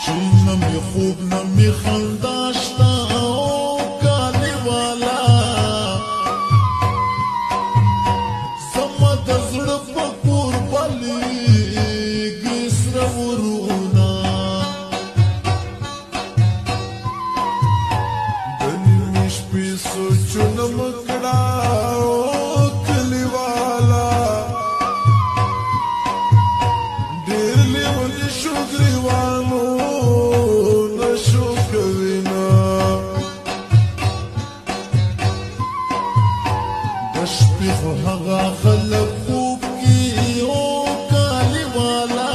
نمی خوب نمی خنداشتا او کالی والا زما د زړه په کور بلیږي سره ورونا د نیمې شپې سوچونه مه کړه او کلي والا ډېر لیوني شو ګریوانو شپې خو هغه خلک خوب کې او کالي والا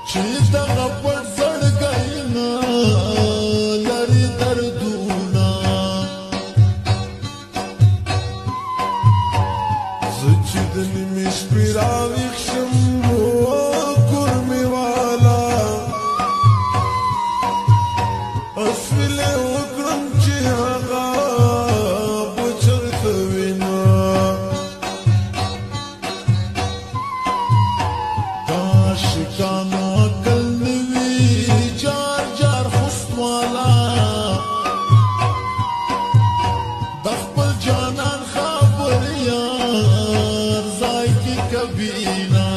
چې دغه پټ زړګی نه لري دردونه زه چې د نیمې شپې راویښ شم کور مې والا اسویلې وکړم چې هغه شکانو عقل نوی جار جار خست والا د خپل جانان خبر یار ځای کې کبینا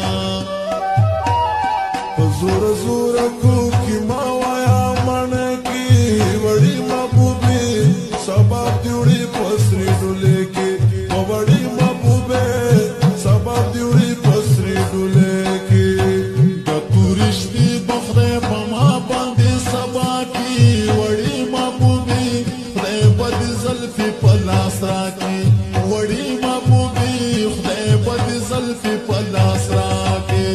په زور زور کو کې ما وایا مڼه کې وړي محبوبې سبب دی وړي پسرې ډولې کې وړي محبوبې سبب دی وړي پسرې ډولې وړي محبوبي خدای په دې زلفې په لاس راکړي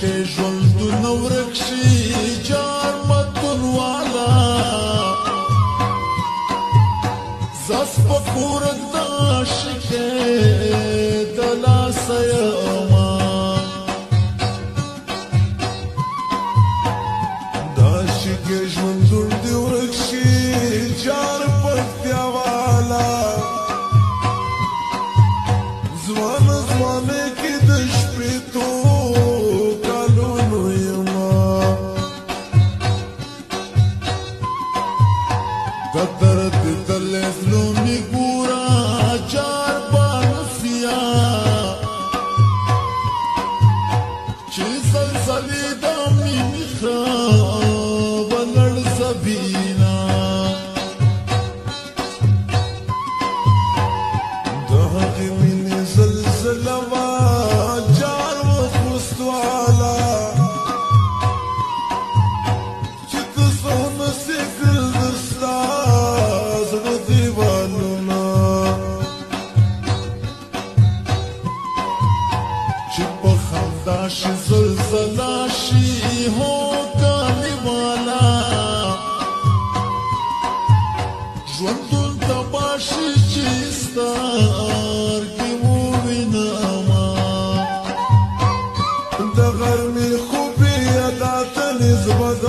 شکې ژوندونه ورک شي جار متون والا زس په کورک د شکې د لاسه یما دا شکې ژوندون دې ورک شي جار پکتیا والا ځوانه ځوانه کې د شپې تو درد دلس لومي ګورا چار بانسیا چې زلزلې د مینې خراب لړ سبینا د هغې مینې زلزله وا جار وخوست والا چې ته څه نسې کړل دستا چې په خندا شي زلزله شي هو کالي والا ژوندون تباه شي چې سترګې ووینمه د غرمې خوبې ادا ته نسبت